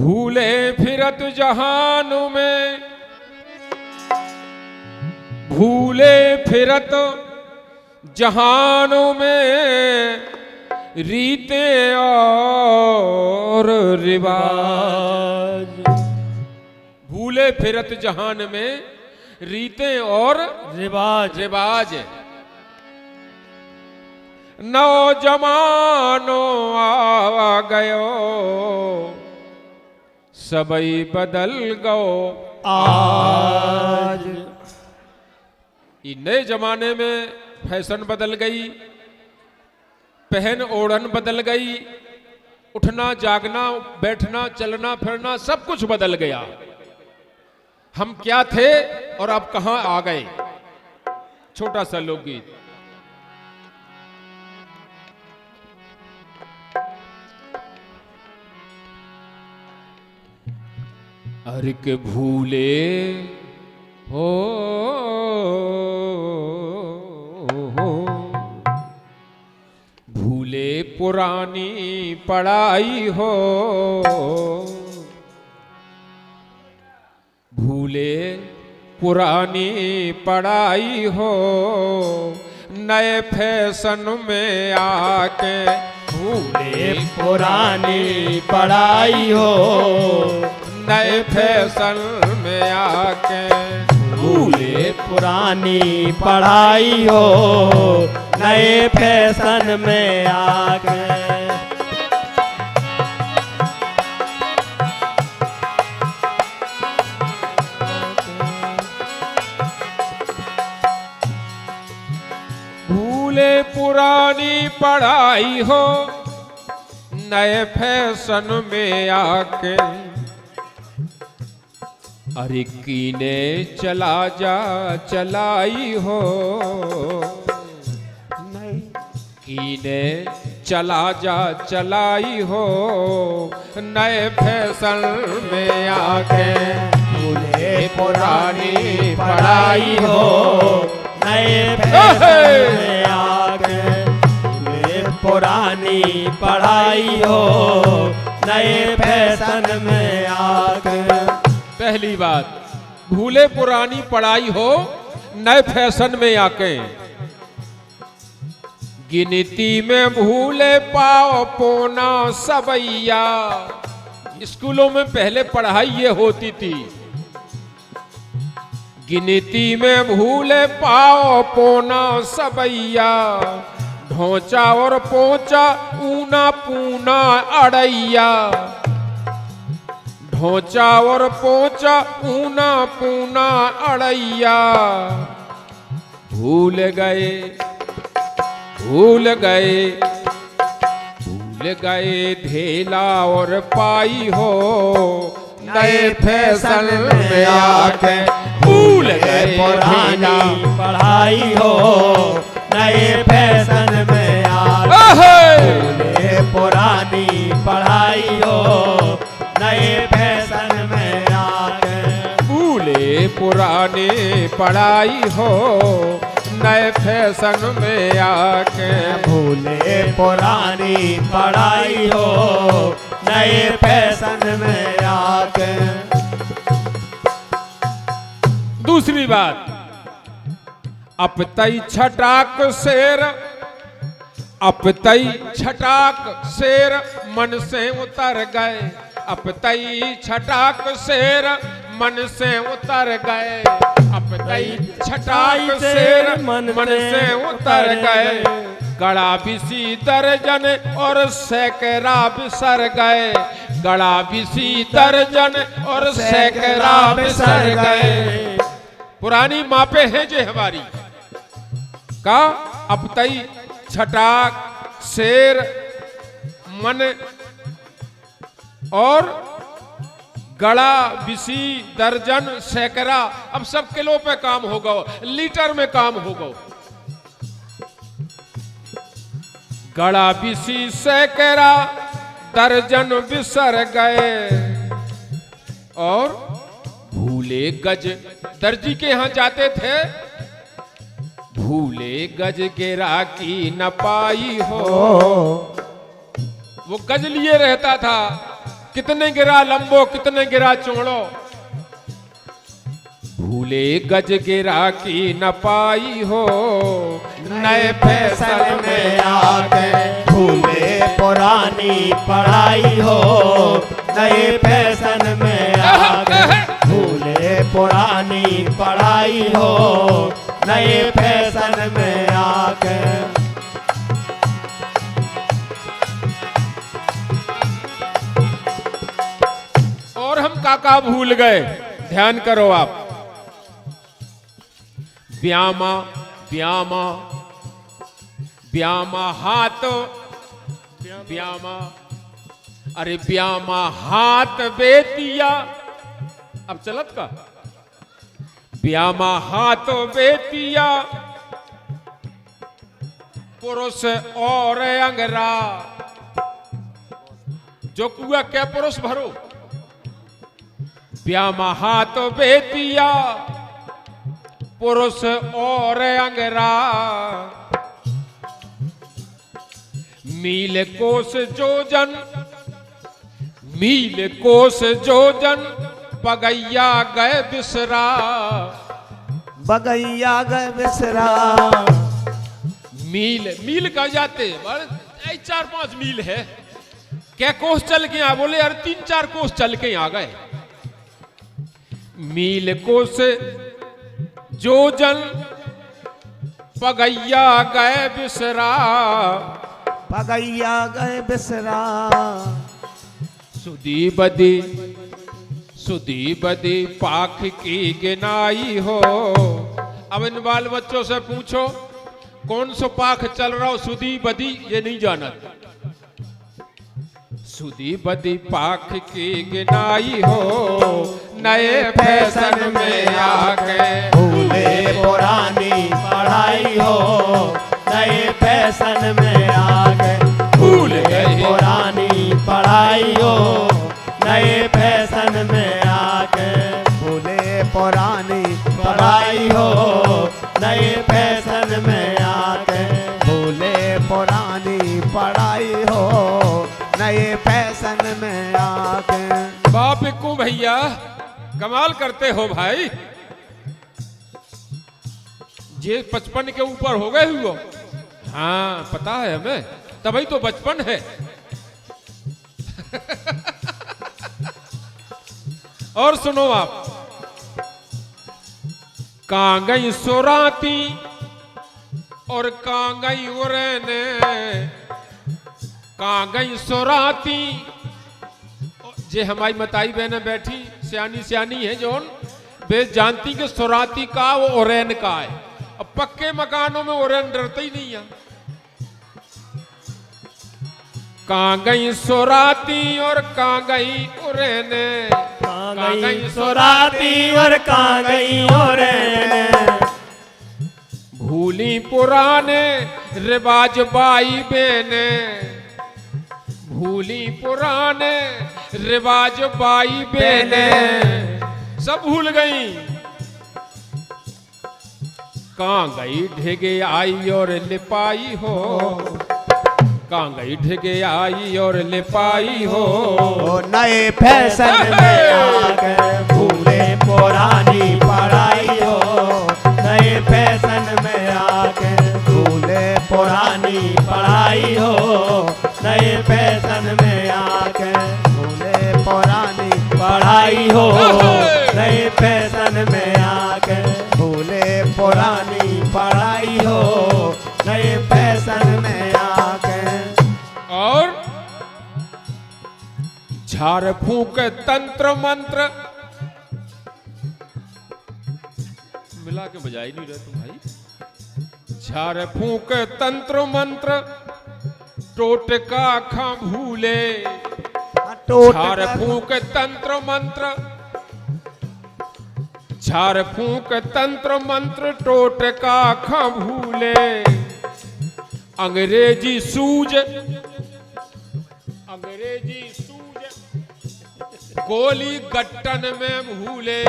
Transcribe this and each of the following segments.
भूले फिरत जहान में, भूले फिरत जहानों में रीते और रिवाज। भूले फिरत जहान में रीते और रिवाज। नौजवानो आ गयो सबई बदल गो आज। ये नए जमाने में फैशन बदल गई, पहन ओढ़न बदल गई, उठना जागना बैठना चलना फिरना सब कुछ बदल गया। हम क्या थे और अब कहां आ गए। छोटा सा लोकगीत। अरे के भूले हो भूले पुरानी पढ़ाई हो, भूले पुरानी पढ़ाई हो, नए फैशन में आके भूले पुरानी पढ़ाई हो, नए फैशन में आके भूले पुरानी पढ़ाई हो, नए फैशन में आके। भूले पुरानी पढ़ाई हो, नए फैशन में आके अरे कीने चला जा चलाई हो, कीने चला जा चलाई हो, नए फैशन में आके भूले पुरानी पढ़ाई हो, नए फैशन में आके। भूले पुरानी पढ़ाई हो, नए फैशन में आके। पहली बात, भूले पुरानी पढ़ाई हो, नए फैशन में आके। गिनती में भूले पाओ पोना सबैया। स्कूलों में पहले पढ़ाई ये होती थी, गिनती में भूले पाओ पोना सबैया, ढोंचा और पोंचा ऊना पूना अड़ैया, ढोंचा और पोंचा ऊना पूना अड़ैया। भूल गए भूल गए भूल गए धेला और पाई हो, नए फैशन में आके भूल गए पुरानी पढ़ाई हो, नए फैशन में आके। भूले पुरानी पढ़ाई हो, नए फैशन में आके। भूले पुरानी पढ़ाई हो, नए फैशन में आके। भूले पुरानी पढ़ाई हो, नए फैशन में आके। दूसरी बात, अपतई छटाक शेर, अपतई छटाक शेर मन से उतर गए, अपतई छटाक शेर मन से उतर गए, अपतई छटाक शेर मन से उतर गए। गड़ा बिसी दर्जन और सैकड़ा बिसर गए, गड़ा बिसी दर्जन और सैकड़ा बिसर गए। पुरानी मापे हैं जो हमारी का, अपतई छटाक शेर मन और गड़ा बिसी दर्जन सैकड़ा, अब सब किलो पे काम होगा, लीटर में काम होगा। गड़ा बिसी सैकड़ा दर्जन बिसर गए। और भूले गज, दर्जी के यहां जाते थे, भूले गज गिरा की न पाई हो। वो गज लिए रहता था, कितने गिरा लंबो कितने गिरा चौड़ो, भूले गज गिरा की न पाई हो, नए फैशन में आके भूले पुरानी पढ़ाई हो, नए फैशन में आके भूले पुरानी पढ़ाई हो, नए फैशन में आके। और हम काका भूल गए, ध्यान करो आप। ब्यामा ब्यामा ब्यामा हाथ, ब्यामा, अरे ब्यामा हाथ बेतिया, अब चलत का, ब्यामा हाथ बेतिया, पुरुष और अंगरा, जो कुआ क्या पुरुष भरो, ब्यामा हाथ बेतिया, पुरुष और अंगरा, मील कोस जोजन, मील कोस जोजन, बगैया गए बिसरा, बगैया गए बिसरा। मील मील कह जाते, 4-5 मील है, क्या कोस चल के आ, बोले यार 3-4 कोस चल के आ गए। मील कोस जोजन, पगैया गए बिसरा, पगैया गए बिसरा। सुधी बदी, सुधी बदी पाख की गिनाई हो। अब इन बाल बच्चों से पूछो कौन सो पाख चल रहा हो, सुधी बदी ये नहीं जाना। सुधी बदी पाख की गिनाई हो, नए फैशन में आके भूले पुरानी पढ़ाई हो, नए फैशन में आके भूल गए पुरानी पढ़ाई हो, नए फैशन में आके भूले पुरानी पढ़ाई हो, नए फैशन में आके भूले पुरानी पढ़ाई हो, नए फैशन में आके। बाप को भैया कमाल करते हो भाई, ये 55 के ऊपर हो गए हुए। हाँ पता है हमें, तभी तो बचपन है। और सुनो आप, कहां गई सुराती और कहां गई उरैने, कहां गई सुराती, जे हमारी मताई बहने बैठी सियानी सियानी है जोन, वे जानती कि सुराती का वो उरैन का है। अब पक्के मकानों में उरैन डरते ही नहीं है। कहां गई सुराती और कहां गई उरैने, कहां गई सुराती और कहां गई उरैने, भूली पुराने रिवाज बाई बहने, भूली पुराने रिवाज बाई बहने, सब भूल गई। कहां गई ढेगे आई और लिपाई हो, कहां गई ढेगे आई और लिपाई हो, नए फैशन में आके भूले पुरानी पढ़ाई हो, नए फैशन में आके भूले पुरानी पढ़ाई हो, नए फैशन में आके भूले पुरानी पढ़ाई हो, नए फैशन में आके भूले पुरानी पढ़ाई हो, नए फैशन में आके। और झाड़ फूक तंत्र मंत्र मिला के बजाई नहीं रहे तुम भाई। झाड़ फूक तंत्र मंत्र टोटका खा भूले, झाड़ फूक तंत्र मंत्र, झाड़ फूक तंत्र मंत्र टोटका खा भूले, अंग्रेजी सूझ, अंग्रेजी सूझ गोली गट्टन में भूले,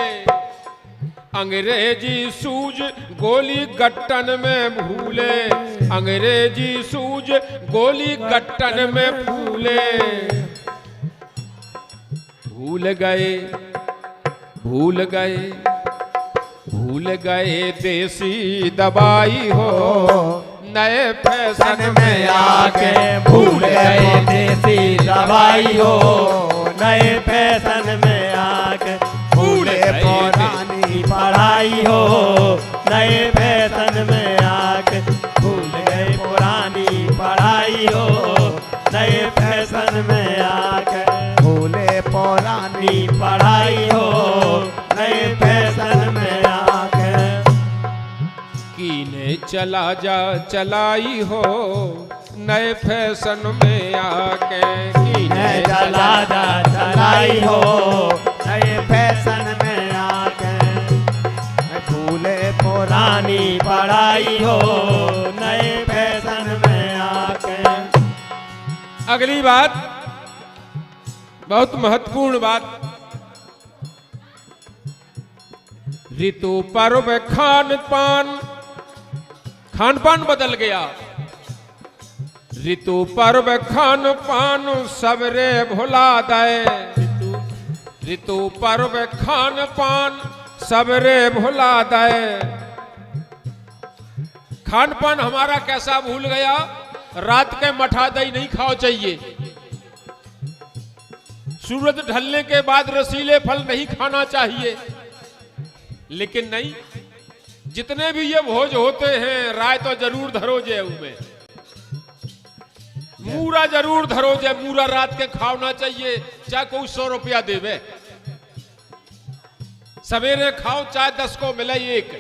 अंग्रेजी सूझ गोली गट्टन में भूले, अंग्रेजी सूझ गोली गट्टन में भूले। भूल गए भूल गए भूल गए देसी दवाई हो, नए फैशन में आके भूल गए देसी दवाई हो, नए फैशन में आके भूले पुरानी पढ़ाई हो, नए फैशन में आके भूल गए पुरानी पढ़ाई हो, नए फैशन में आके भूले पुरानी पढ़ाई हो, नए फैशन में आके कीने चला जा चलाई हो, नए फैशन में आके कीने चला जा चलाई हो, नए फैशन में आके भूले पुरानी पुरानी पढ़ाई हो, नए फैशन में आके। अगली बात बहुत महत्वपूर्ण बात, ऋतु पर्व खान पान बदल गया। ऋतु पर्व खान पान सबरे भुला दे, ऋतु पर्व खान पान सबरे भुला दे। खान पान हमारा कैसा भूल गया, रात के मठा दही नहीं खाओ चाहिए, सूरज ढलने के बाद रसीले फल नहीं खाना चाहिए। लेकिन नहीं, जितने भी ये भोज होते हैं राय तो जरूर धरो जे में, मूरा जरूर धरो जे, मूरा रात के खाओना चाहिए, चाहे कोई 100 रुपया देवे। सवेरे खाओ चाहे 10 को मिले एक,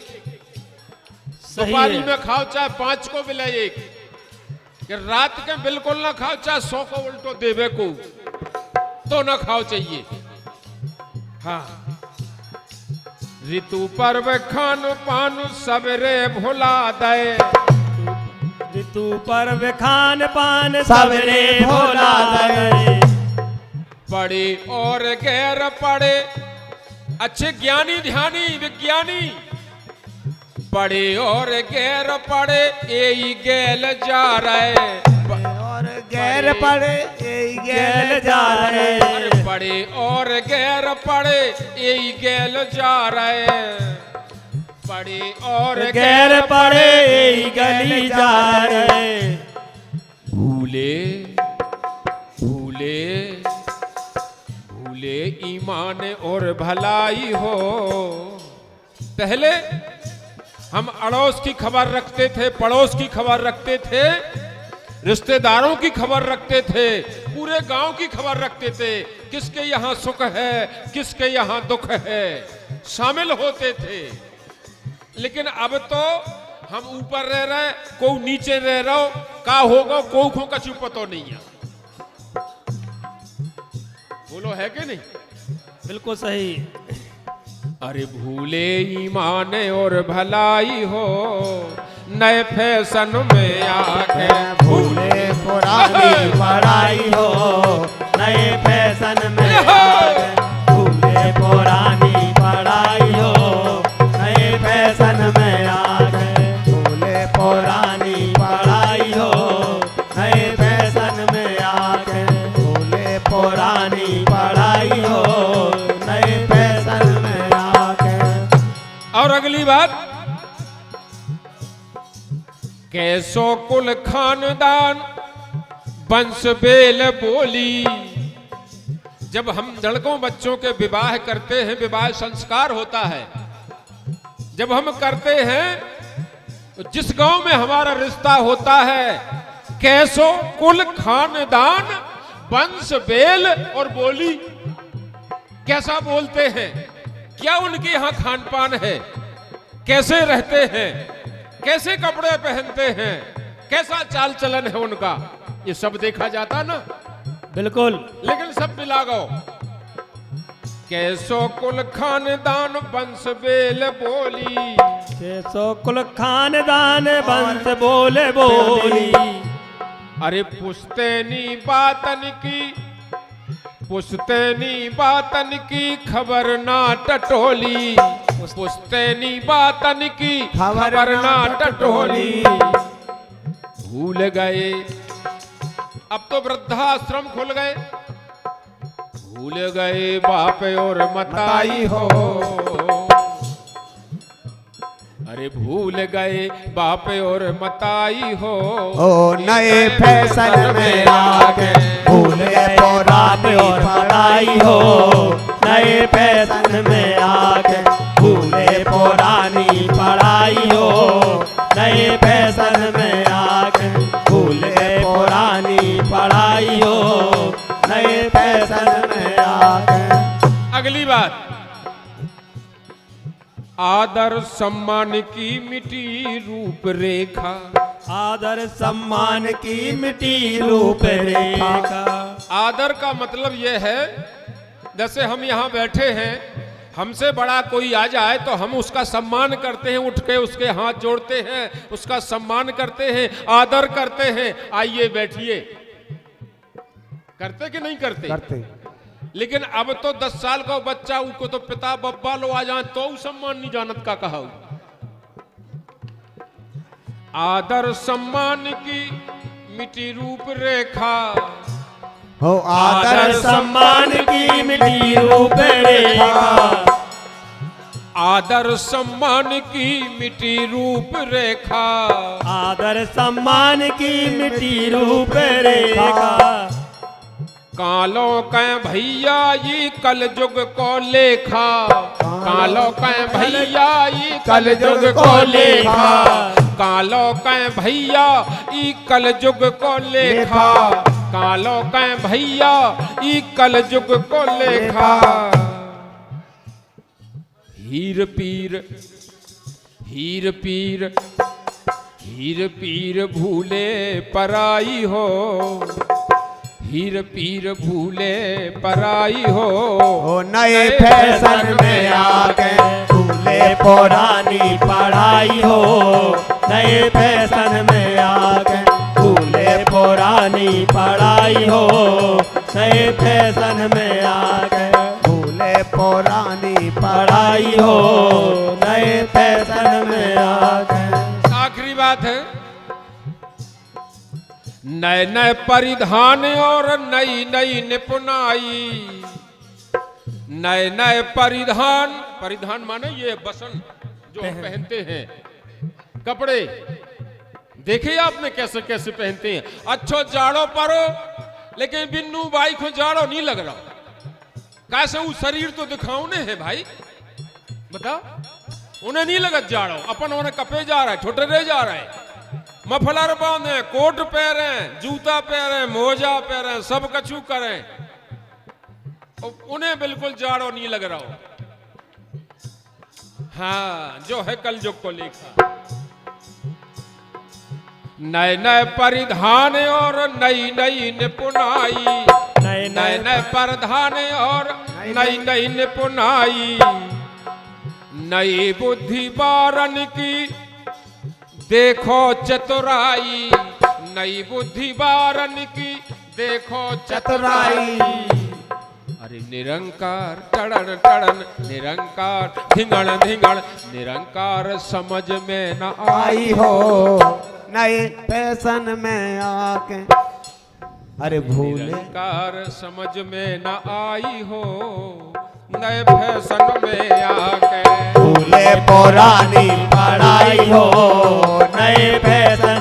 दोपहरी में खाओ चाहे 5 को मिले एक, कि रात के बिल्कुल ना खाओ चाहे 100 को उल्टो देवे को तो ना खाओ चाहिए। हाँ, ऋतु पर्व खान पान सबरे भुला दे, ऋतु पर्व खान पान सबरे भुला दे। पढ़े और गैर पढ़े अच्छे ज्ञानी ध्यानी विज्ञानी, पढ़े और गैर पढ़े यही गैल जा रहे, और गैर पढ़े यही गैल जा रहे। अरे पढ़े और गैर पढ़े यही गैल जा रहे, पढ़े और गैर पढ़े यही गली जा रहे। भूले भूले भूले ईमान और भलाई हो। पहले हम अड़ोस की खबर रखते थे, पड़ोस की खबर रखते थे, रिश्तेदारों की खबर रखते थे, पूरे गांव की खबर रखते थे, किसके यहाँ सुख है किसके यहाँ दुख है, शामिल होते थे। लेकिन अब तो हम ऊपर रह रहे, कोई नीचे रह रहो, का होगा कोई को कछु पतो नहीं है। बोलो है कि नहीं? बिल्कुल सही। अरे भूले ईमान और भलाई हो, नए फैशन में आके भूले पुरानी पढ़ाई हो, नए फैशन में आके भूले पुरानी पढ़ाई हो, नए फैशन में आके भूले पुरानी पढ़ाई हो, नए फैशन में आके भूले पुरानी पढ़ाई हो, नए फैशन में आके। और अगली बात, कैसो कुल खानदान वंश बेल बोली। जब हम लड़कों बच्चों के विवाह करते हैं, विवाह संस्कार होता है, जब हम करते हैं तो जिस गांव में हमारा रिश्ता होता है, कैसो कुल खानदान वंश बेल और बोली, कैसा बोलते हैं, क्या उनके यहाँ खान पान है, कैसे रहते हैं, कैसे कपड़े पहनते हैं, कैसा चाल चलन है उनका, ये सब देखा जाता ना। बिल्कुल। लेकिन सब मिला गो, कैसो कुल खानदान वंश बेल बोली, कैसो कुल खानदान वंश बोले बोली। अरे पुश्तैनी बातन की, पुश्तैनी बातन की खबर ना टटोली, पुश्तैनी बातन की खबर ना टटोली। भूल गए, अब तो वृद्धाश्रम खुल गए, भूल गए बाप और मताई हो, अरे भूल गए बाप और मताई हो। ओ नए फैशन में आके भूल गए पुरानी पढ़ाई हो, नए फैशन में आके भूले पुरानी पढ़ाई हो, नए फैशन में आके भूल गए पुरानी पढ़ाई हो, नए फैशन में आके। अगली बात, आदर सम्मान की मिटी रूपरेखा। आदर सम्मान की मिटी रूपरेखा। आदर का मतलब यह है, जैसे हम यहाँ बैठे हैं, हमसे बड़ा कोई आ जाए तो हम उसका सम्मान करते हैं, उठ के उसके हाथ जोड़ते हैं, उसका सम्मान करते हैं, आदर करते हैं। आइए बैठिए, करते कि नहीं करते? करते। लेकिन अब तो 10 साल का बच्चा, उसको तो पिता बब्बा लो आ जाए तो सम्मान नहीं जानत का कहा। आदर सम्मान की मिटी रूपरेखा, हो आदर सम्मान की मिटी रूपरेखा। आदर सम्मान की मिटी रूपरेखा। आदर सम्मान की मिटी रूपरेखा। कालो कै भैया ये कल युग को लेखा, कालो कै भैया ये कल युग को लेखा, कालो कै भैया ये कल युग को लेखा, कालो कै भैया ये कल युग को लेखा। हीर पीर हीर पीर हीर पीर भूले पराई हो, हीर पीर भूले पराई हो। ओ नए फैशन में आके भूले पुरानी पढ़ाई हो, नए फैशन में आके भूले पुरानी पढ़ाई हो, नए फैशन में आके भूले पुरानी पढ़ाई हो, नए फैशन में आके। आखिरी बात है, नए नए परिधान और नई नई निपुणाई। नए नए परिधान, परिधान माने ये बसन जो हम पहनते हैं कपड़े, देखे आपने कैसे कैसे पहनते हैं। अच्छो जाड़ो परो, लेकिन बिन्नू बाई को जाड़ो नहीं लग रहा। कैसे वो शरीर तो दिखाउने है भाई, बता, उन्हें नहीं लगा जाड़ो, अपन उन्हें कपे जा रहा है, छोटे रह जा रहा है, मफलर बांधे, कोट पहरे, जूता पहरे, मोजा पहरे, सब कछु करें, उन्हें बिल्कुल जाड़ो नहीं लग रहा हो। हाँ, जो है कल युग को लेखा। नए नए परिधान और नई नई निपुणाई, नए नए नए परिधान और नई नई निपुणाई। नई बुद्धि बारन की देखो चतुराई, नई बुद्धि बारन की देखो चतुराई। अरे निरंकार टड़न टड़न, निरंकार धिंगण धिंगण, निरंकार समझ में न आई हो, नए फैशन में आके अरे भूले निरंकार समझ में न आई हो, नए फैशन में आके भूले पुरानी पढ़ाई हो, नए फैशन